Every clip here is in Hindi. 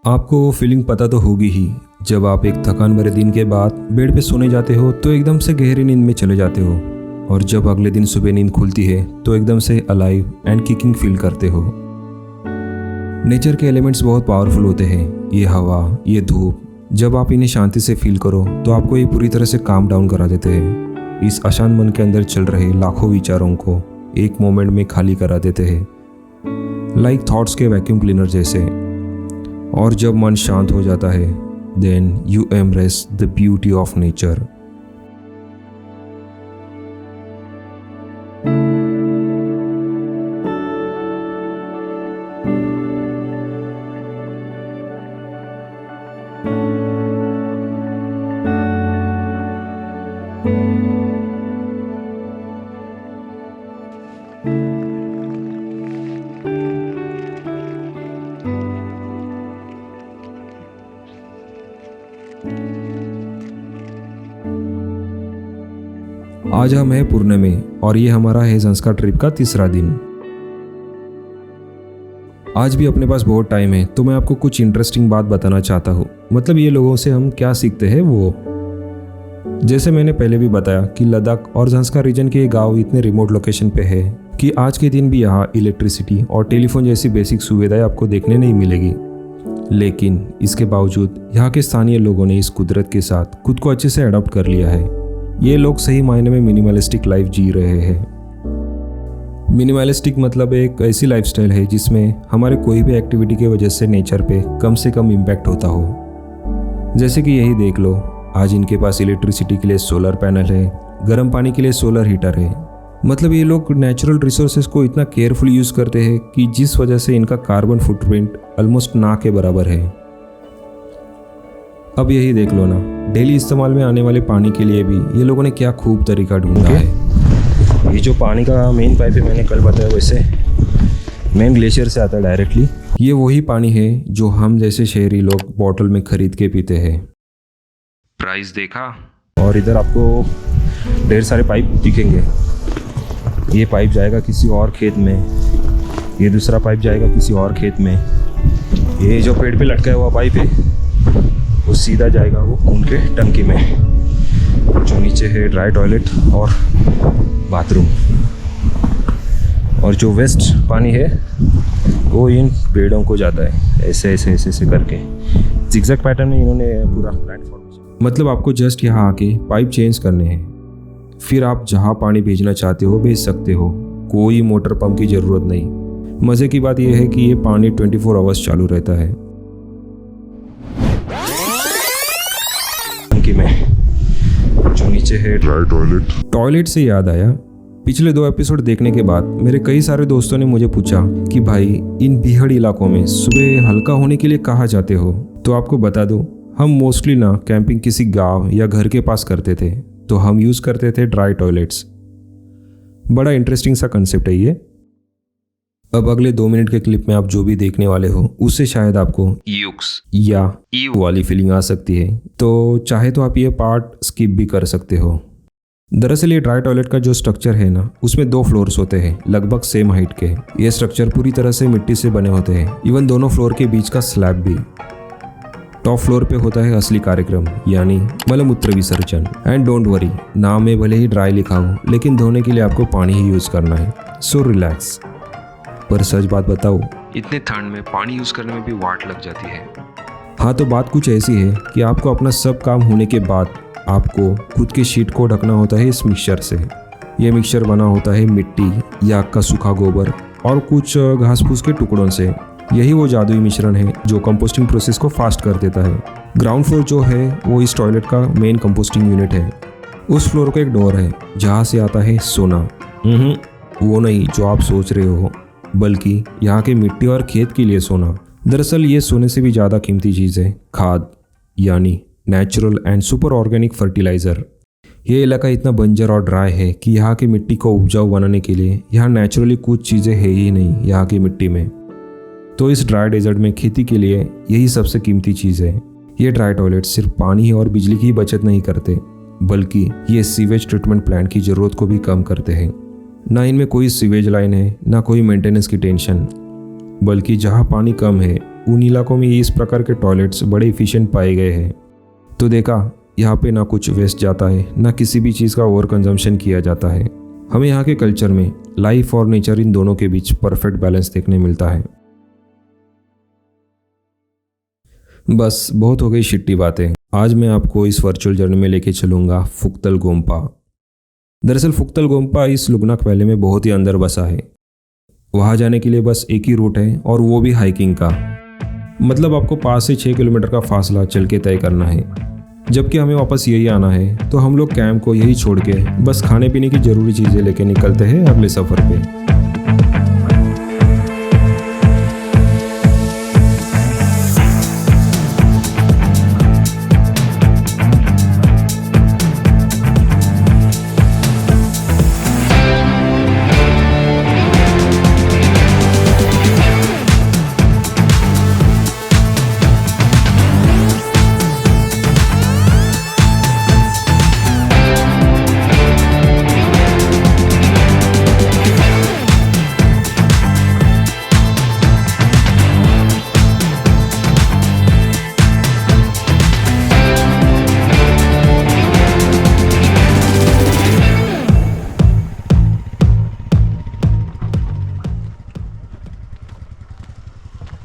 आपको वो फीलिंग पता तो होगी ही, जब आप एक थकान भरे दिन के बाद बेड पे सोने जाते हो तो एकदम से गहरी नींद में चले जाते हो, और जब अगले दिन सुबह नींद खुलती है तो एकदम से अलाइव एंड किकिंग फील करते हो। नेचर के एलिमेंट्स बहुत पावरफुल होते हैं। ये हवा, ये धूप, जब आप इन्हें शांति से फील करो तो आपको ये पूरी तरह से काम डाउन करा देते हैं। इस अशांत मन के अंदर चल रहे लाखों विचारों को एक मोमेंट में खाली करा देते हैं, लाइक थॉट्स के वैक्यूम क्लीनर जैसे। और जब मन शांत हो जाता है, then you embrace the beauty of nature. आज हम हैं पुणे में और ये हमारा है संस्कार ट्रिप का तीसरा दिन। आज भी अपने पास बहुत टाइम है तो मैं आपको कुछ इंटरेस्टिंग बात बताना चाहता हूँ। मतलब ये लोगों से हम क्या सीखते हैं वो। जैसे मैंने पहले भी बताया कि लद्दाख और संस्कार रीजन के गांव इतने रिमोट लोकेशन पे है कि आज के दिन भी यहाँ इलेक्ट्रिसिटी और टेलीफोन जैसी बेसिक सुविधाएं आपको देखने नहीं मिलेगी। लेकिन इसके बावजूद यहाँ के स्थानीय लोगों ने इस कुदरत के साथ खुद को अच्छे से अडॉप्ट कर लिया है। ये लोग सही मायने में मिनिमलिस्टिक लाइफ जी रहे हैं। मिनिमलिस्टिक मतलब एक ऐसी लाइफस्टाइल है जिसमें हमारे कोई भी एक्टिविटी की वजह से नेचर पे कम से कम इम्पैक्ट होता हो। जैसे कि यही देख लो, आज इनके पास इलेक्ट्रिसिटी के लिए सोलर पैनल है, गर्म पानी के लिए सोलर हीटर है। मतलब ये लोग नेचुरल रिसोर्सेज को इतना केयरफुल यूज़ करते हैं कि जिस वजह से इनका कार्बन फुटप्रिंट ऑलमोस्ट ना के बराबर है। अब यही देख लो ना, डेली इस्तेमाल में आने वाले पानी के लिए भी ये लोगों ने क्या खूब तरीका ढूंढा है। ये जो पानी का मेन पाइप है, मैंने कल बताया वैसे मेन ग्लेशियर से आता है डायरेक्टली। ये वही पानी है जो हम जैसे शहरी लोग बॉटल में खरीद के पीते हैं। प्राइस देखा, और इधर आपको ढेर सारे पाइप दिखेंगे। ये पाइप जाएगा किसी और खेत में, ये दूसरा पाइप जाएगा किसी और खेत में। ये जो पेड़ पे लटका हुआ पाइप है वो सीधा जाएगा वो उनके टंकी में, जो नीचे है ड्राई टॉयलेट और बाथरूम। और जो वेस्ट पानी है वो इन पेड़ों को जाता है, ऐसे ऐसे ऐसे ऐसे करके जिगजैग पैटर्न में इन्होंने पूरा प्लेटफॉर्म। मतलब आपको जस्ट यहाँ आके पाइप चेंज करने हैं, फिर आप जहाँ पानी भेजना चाहते हो भेज सकते हो। कोई मोटर पंप की ज़रूरत नहीं। मज़े की बात यह है कि ये पानी 24 आवर्स चालू रहता है। में जो नीचे है ड्राई टॉयलेट से याद आया, पिछले 2 एपिसोड देखने के बाद मेरे कई सारे दोस्तों ने मुझे पूछा कि भाई इन बीहड़ इलाकों में सुबह हल्का होने के लिए कहाँ जाते हो। तो आपको बता दूं, हम मोस्टली ना कैंपिंग किसी गांव या घर के पास करते थे, तो हम यूज करते थे ड्राई टॉयलेट्स। बड़ा इंटरेस्टिंग सा कंसेप्ट है ये। अब अगले 2 मिनट के क्लिप में आप जो भी देखने वाले हो उससे शायद आपको यूक्स या ईव वाली फीलिंग आ सकती है, तो चाहे तो आप ये पार्ट स्किप भी कर सकते हो। दरअसल ये ड्राई टॉयलेट का जो स्ट्रक्चर है ना, उसमें 2 फ्लोर्स होते हैं, लगभग सेम हाइट के। ये स्ट्रक्चर पूरी तरह से मिट्टी से बने होते हैं, इवन दोनों फ्लोर के बीच का स्लैब भी। टॉप फ्लोर पे होता है असली कार्यक्रम, यानी मलमूत्र विसर्जन। एंड डोंट वरी, नाम में भले ही ड्राई लिखा हो, लेकिन धोने के लिए आपको पानी ही यूज करना है, सो रिलैक्स। पर सच बात बताओ, इतने ठंड में पानी यूज करने में भी वाट लग जाती है। हाँ, तो बात कुछ ऐसी है कि आपको अपना सब काम होने के बाद आपको खुद के शीट को ढकना होता है इस मिक्सचर से। ये मिक्सचर बना होता है मिट्टी या का सूखा गोबर और कुछ घास फूस के टुकड़ों से। यही वो जादुई मिश्रण है जो कंपोस्टिंग प्रोसेस को फास्ट कर देता है। ग्राउंड फ्लोर जो है वो इस टॉयलेट का मेन कंपोस्टिंग यूनिट है। उस फ्लोर का एक डोर है जहाँ से आता है सोना। वो नहीं जो आप सोच रहे हो, बल्कि यहाँ के मिट्टी और खेत के लिए सोना। दरअसल ये सोने से भी ज़्यादा कीमती चीज़ है खाद, यानी natural and super organic fertiliser. ये इलाका इतना बंजर और ड्राई है कि यहाँ की मिट्टी को उपजाऊ बनाने के लिए यहाँ नेचुरली कुछ चीज़ें है ही नहीं यहाँ की मिट्टी में। तो इस ड्राई डेजर्ट में खेती के लिए यही सबसे कीमती चीज़ है। ये ड्राई टॉयलेट सिर्फ पानी और बिजली की बचत नहीं करते, बल्कि ये सीवेज ट्रीटमेंट प्लांट की ज़रूरत को भी कम करते हैं। ना इनमें कोई सीवेज लाइन है, ना कोई मेंटेनेंस की टेंशन, बल्कि जहाँ पानी कम है उन इलाकों में इस प्रकार के टॉयलेट्स बड़े इफ़िशिएंट पाए गए हैं। तो देखा, यहाँ पे ना कुछ वेस्ट जाता है, ना किसी भी चीज़ का ओवर कंजम्पशन किया जाता है। हमें यहाँ के कल्चर में लाइफ और नेचर इन दोनों के बीच परफेक्ट बैलेंस देखने मिलता है। बस बहुत हो गई शिट्टी बातें। आज मैं आपको इस वर्चुअल जर्नी में लेके चलूँगा फुक्तल गोम्पा। दरअसल फुक्तल गोम्पा इस लुगनाक वैली में बहुत ही अंदर बसा है। वहाँ जाने के लिए बस एक ही रूट है, और वो भी हाइकिंग का। मतलब आपको 5 से 6 किलोमीटर का फासला चल के तय करना है। जबकि हमें वापस यही आना है, तो हम लोग कैंप को यही छोड़ के बस खाने पीने की ज़रूरी चीज़ें लेके निकलते हैं अगले सफ़र पे।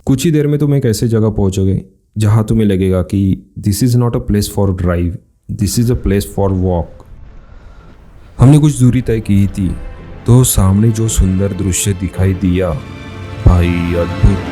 कुछ ही देर में तुम एक ऐसे जगह पहुंचोगे जहां तुम्हें लगेगा कि this is not a place for drive, this is a place for walk. हमने कुछ दूरी तय की थी, तो सामने जो सुंदर दृश्य दिखाई दिया, भाई अद्भुत।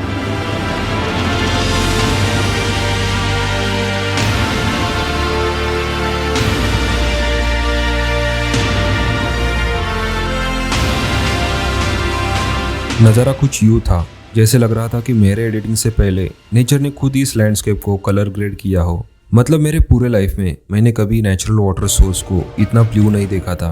नज़ारा कुछ यूँ था जैसे लग रहा था कि मेरे एडिटिंग से पहले नेचर ने खुद इस लैंडस्केप को कलर ग्रेड किया हो। मतलब मेरे पूरे लाइफ में मैंने कभी नेचुरल वाटर सोर्स को इतना ब्लू नहीं देखा था।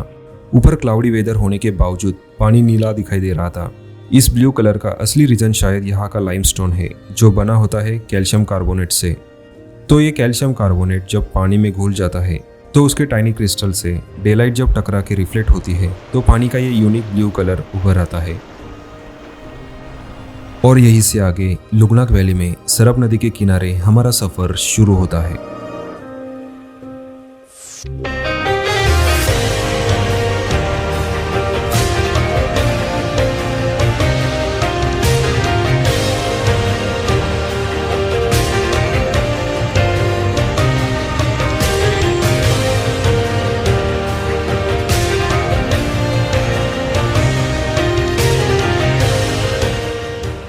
ऊपर क्लाउडी वेदर होने के बावजूद पानी नीला दिखाई दे रहा था। इस ब्लू कलर का असली रीजन शायद यहाँ का लाइमस्टोन है, जो बना होता है कैल्शियम कार्बोनेट से। तो ये कैल्शियम कार्बोनेट जब पानी में घुल जाता है, तो उसके टाइनी क्रिस्टल से डेलाइट जब टकरा के रिफ्लेक्ट होती है, तो पानी का ये यूनिक ब्लू कलर उभर आता है। और यहीं से आगे लुगनाक वैली में सरप नदी के किनारे हमारा सफर शुरू होता है।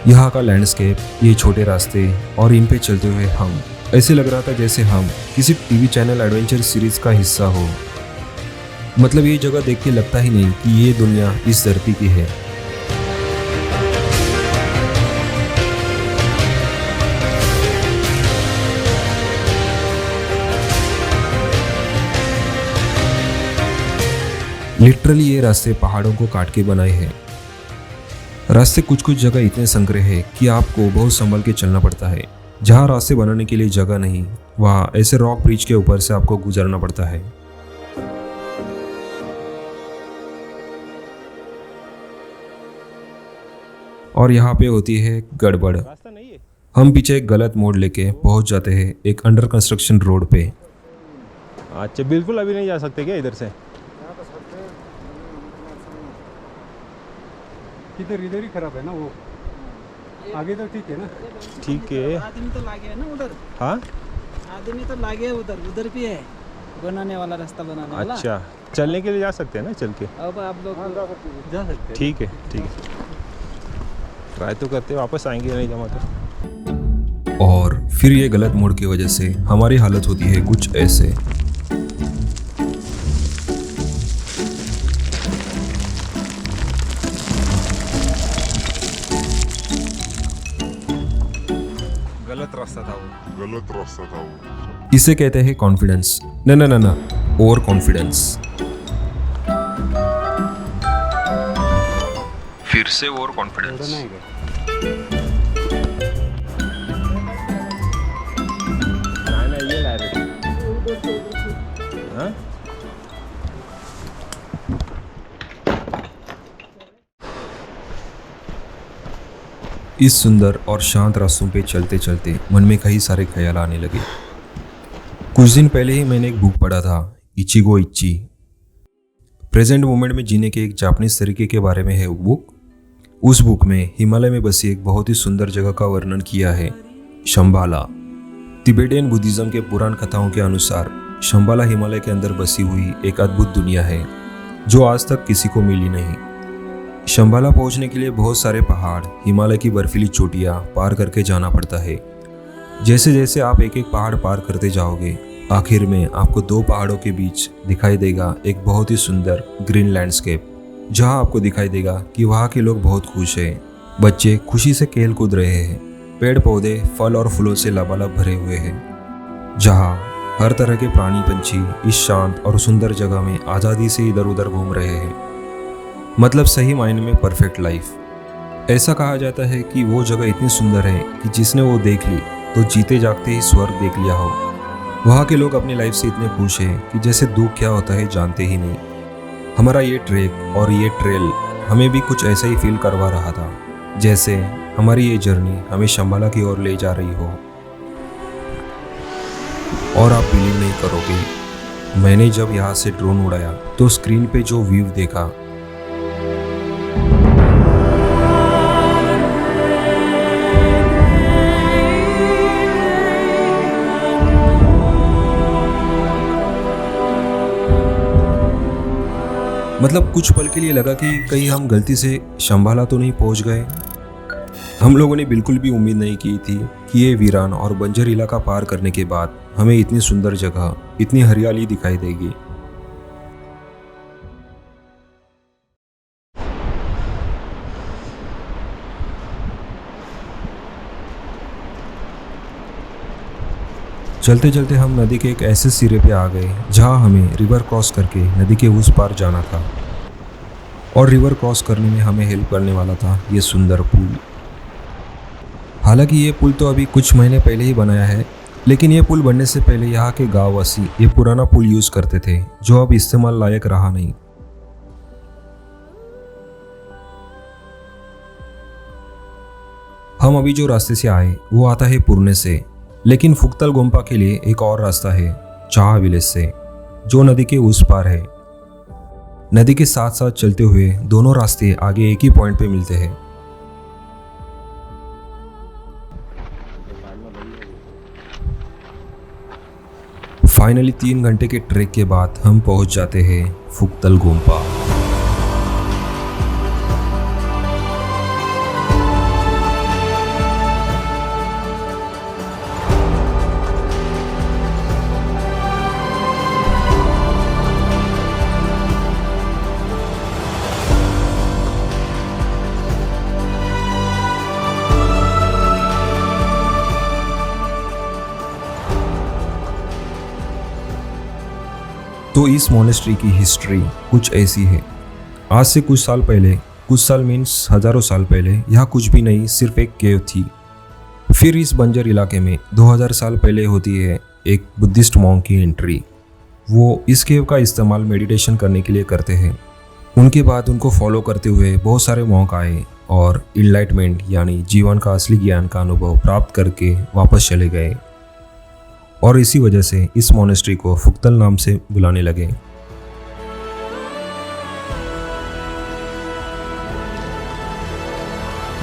यहाँ का लैंडस्केप, ये छोटे रास्ते और इन पे चलते हुए हम, ऐसे लग रहा था जैसे हम किसी टीवी चैनल एडवेंचर सीरीज का हिस्सा हो। मतलब ये जगह देख के लगता ही नहीं कि ये दुनिया इस धरती की है। लिटरली ये रास्ते पहाड़ों को काट के बनाए हैं। रास्ते कुछ कुछ जगह इतने संकरे हैं कि आपको बहुत संभल के चलना पड़ता है। जहाँ रास्ते बनाने के लिए जगह नहीं, वहाँ ऐसे रॉक ब्रिज के ऊपर से आपको गुजरना पड़ता है। और यहाँ पे होती है गड़बड़। हम पीछे एक गलत मोड़ लेके पहुँच जाते हैं एक अंडर कंस्ट्रक्शन रोड पे। अच्छा, बिल्कुल अभी नहीं जा सकते क्या इधर से? इधर ही खराब है ना, वो आगे तो ठीक है ना। ठीक है, आदमी तो लागे है ना उधर। हाँ आदमी तो लागे है उधर भी है बनाने वाला, रास्ता बनाने वाला। अच्छा, चलने के लिए जा सकते हैं ना, चल के? अब आप लोग जा सकते हैं। ठीक है, ट्राई तो करते, वापस आएंगे नहीं जमा तो। और फिर ये गलत मोड़ की वजह से हमारी हालत होती है कुछ ऐसे। गलत रास्ता था वो। इसे कहते हैं कॉन्फिडेंस। ना ओवर कॉन्फिडेंस। फिर से ओवर कॉन्फिडेंस। नहीं ये ला रहे। हाँ इस सुंदर और शांत रास्तों पे चलते चलते मन में कई सारे ख्याल आने लगे। कुछ दिन पहले ही मैंने एक बुक पढ़ा था, इचिगो इच्ची। प्रेजेंट मोमेंट में जीने के एक जापानीज तरीके के बारे में है वो बुक। उस बुक में हिमालय में बसी एक बहुत ही सुंदर जगह का वर्णन किया है, शंबाला। तिबेटियन बुद्धिज्म के पुराण कथाओं के अनुसार शंबाला हिमालय के अंदर बसी हुई एक अद्भुत दुनिया है जो आज तक किसी को मिली नहीं। शंबाला पहुंचने के लिए बहुत सारे पहाड़, हिमालय की बर्फीली चोटियां पार करके जाना पड़ता है। जैसे जैसे आप एक एक पहाड़ पार करते जाओगे, आखिर में आपको 2 पहाड़ों के बीच दिखाई देगा एक बहुत ही सुंदर ग्रीन लैंडस्केप, जहां आपको दिखाई देगा कि वहां के लोग बहुत खुश हैं। बच्चे खुशी से खेल कूद रहे हैं, पेड़ पौधे फल और फूलों से लबालब भरे हुए हैं। जहां हर तरह के प्राणी पंछी इस शांत और सुंदर जगह में आज़ादी से इधर उधर घूम रहे हैं। मतलब सही मायने में परफेक्ट लाइफ। ऐसा कहा जाता है कि वो जगह इतनी सुंदर है कि जिसने वो देख ली तो जीते जागते ही स्वर्ग देख लिया हो। वहाँ के लोग अपनी लाइफ से इतने खुश हैं कि जैसे दुख क्या होता है जानते ही नहीं। हमारा ये ट्रैक और ये ट्रेल हमें भी कुछ ऐसा ही फील करवा रहा था, जैसे हमारी ये जर्नी हमें शंबाला की ओर ले जा रही हो। और आप बिलीव नहीं करोगे, मैंने जब यहाँ से ड्रोन उड़ाया तो स्क्रीन पे जो व्यू देखा, मतलब कुछ पल के लिए लगा कि कहीं हम गलती से शंबाला तो नहीं पहुंच गए। हम लोगों ने बिल्कुल भी उम्मीद नहीं की थी कि ये वीरान और बंजर इलाका पार करने के बाद हमें इतनी सुंदर जगह, इतनी हरियाली दिखाई देगी। चलते चलते हम नदी के एक ऐसे सिरे पे आ गए जहां हमें रिवर क्रॉस करके नदी के उस पार जाना था। और रिवर क्रॉस करने में हमें हेल्प करने वाला था ये सुंदर पुल। हालांकि ये पुल तो अभी कुछ महीने पहले ही बनाया है, लेकिन ये पुल बनने से पहले यहाँ के गांववासी ये पुराना पुल यूज करते थे जो अब इस्तेमाल लायक रहा नहीं। हम अभी जो रास्ते से आए वो आता है पुरने से, लेकिन फुक्तल गोम्पा के लिए एक और रास्ता है चाहा विलेज से, जो नदी के उस पार है। नदी के साथ साथ चलते हुए दोनों रास्ते आगे एक ही पॉइंट पे मिलते हैं। फाइनली 3 घंटे के ट्रैक के बाद हम पहुंच जाते हैं फुक्तल गोम्पा। तो इस मोनेस्ट्री की हिस्ट्री कुछ ऐसी है। आज से कुछ साल पहले, कुछ साल मीन्स हजारों साल पहले, यहाँ कुछ भी नहीं, सिर्फ एक केव थी। फिर इस बंजर इलाके में 2000 साल पहले होती है एक बुद्धिस्ट मॉन्क की एंट्री। वो इस केव का इस्तेमाल मेडिटेशन करने के लिए करते हैं। उनके बाद उनको फॉलो करते हुए बहुत सारे मॉन्क आए और इनलाइटमेंट यानी जीवन का असली ज्ञान का अनुभव प्राप्त करके वापस चले गए। और इसी वजह से इस मोनेस्ट्री को फुक्तल नाम से बुलाने लगे।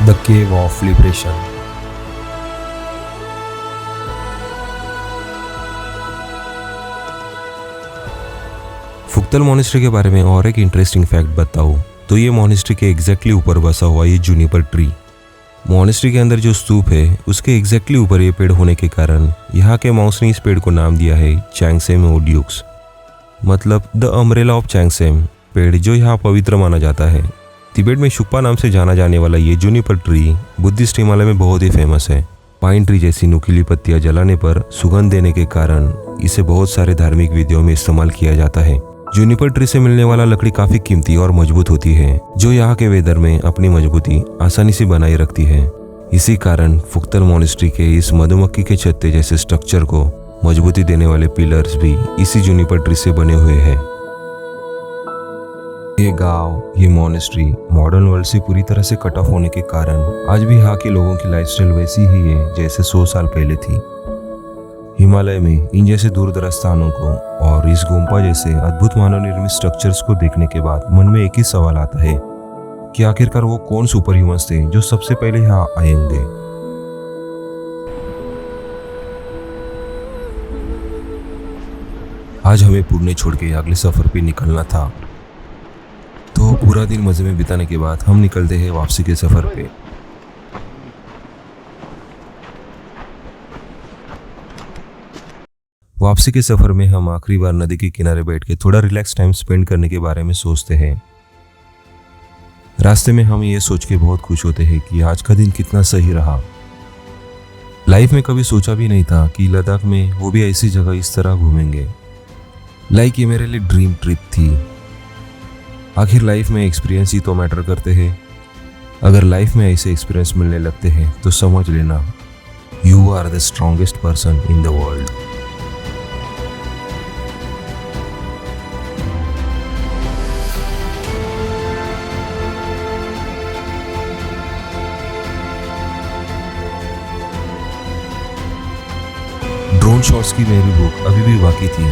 The cave of liberation. Phuktal monastery के बारे में और एक इंटरेस्टिंग फैक्ट बताऊं तो ये मोनेस्ट्री के एग्जैक्टली ऊपर बसा हुआ ये जूनिपर ट्री। मोनेस्ट्री के अंदर जो स्तूप है उसके एग्जैक्टली ऊपर ये पेड़ होने के कारण यहाँ के मॉन्क्स ने इस पेड़ को नाम दिया है चैंगसेम ओडियुक्स, मतलब द अम्ब्रेला ऑफ चैंगसेम, पेड़ जो यहाँ पवित्र माना जाता है। तिबेट में शुक्पा नाम से जाना जाने वाला ये जूनिपर ट्री बुद्धिस्ट हिमालय में बहुत ही फेमस है। पाइन ट्री जैसी नुकीली पत्तियां जलाने पर सुगंध देने के कारण इसे बहुत सारे धार्मिक विधियों में इस्तेमाल किया जाता है। जूनिपर ट्री से मिलने वाला लकड़ी काफी कीमती और मजबूत होती है, जो यहाँ के वेदर में अपनी मजबूती आसानी से बनाए रखती है। इसी कारण फुक्तल मोनेस्ट्री के इस मधुमक्खी के छत्ते जैसे स्ट्रक्चर को मजबूती देने वाले पिलर्स भी इसी जूनिपर ट्री से बने हुए हैं। ये गांव, ये मॉनेस्ट्री मॉडर्न वर्ल्ड से पूरी तरह से कट ऑफ होने के कारण आज भी यहाँ के लोगों की लाइफस्टाइल वैसी ही है जैसे 100 साल पहले थी। हिमालय में इन जैसे दूर दराज स्थानों को और इस गोम्पा जैसे अद्भुत मानव निर्मित स्ट्रक्चर्स को देखने के बाद मन में एक ही सवाल आता है कि आखिरकार वो कौन सुपर ह्यूमंस थे जो सबसे पहले यहाँ आए होंगे। आज हमें पुणे छोड़ के अगले सफर पे निकलना था, तो पूरा दिन मजे में बिताने के बाद हम निकलते हैं वापसी के सफर पे। वापसी के सफर में हम आखिरी बार नदी के किनारे बैठ के थोड़ा रिलैक्स टाइम स्पेंड करने के बारे में सोचते हैं। रास्ते में हम ये सोच के बहुत खुश होते हैं कि आज का दिन कितना सही रहा। लाइफ में कभी सोचा भी नहीं था कि लद्दाख में वो भी ऐसी जगह इस तरह घूमेंगे। लाइक ये मेरे लिए ड्रीम ट्रिप थी। आखिर लाइफ में एक्सपीरियंस ही तो मैटर करते हैं। अगर लाइफ में ऐसे एक्सपीरियंस मिलने लगते हैं तो समझ लेना you are the strongest person in the world. Drone shots की मेरी भूख अभी भी बाकी थी।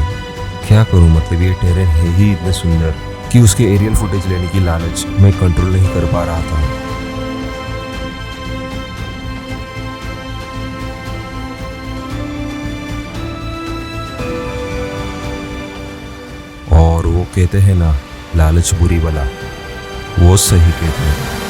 क्या करूं, मतलब ये टेरेन है ही इतने सुंदर कि उसके एरियल फुटेज लेने की लालच मैं कंट्रोल नहीं कर पा रहा था। और वो कहते हैं ना, लालच बुरी बला, वो सही कहते हैं।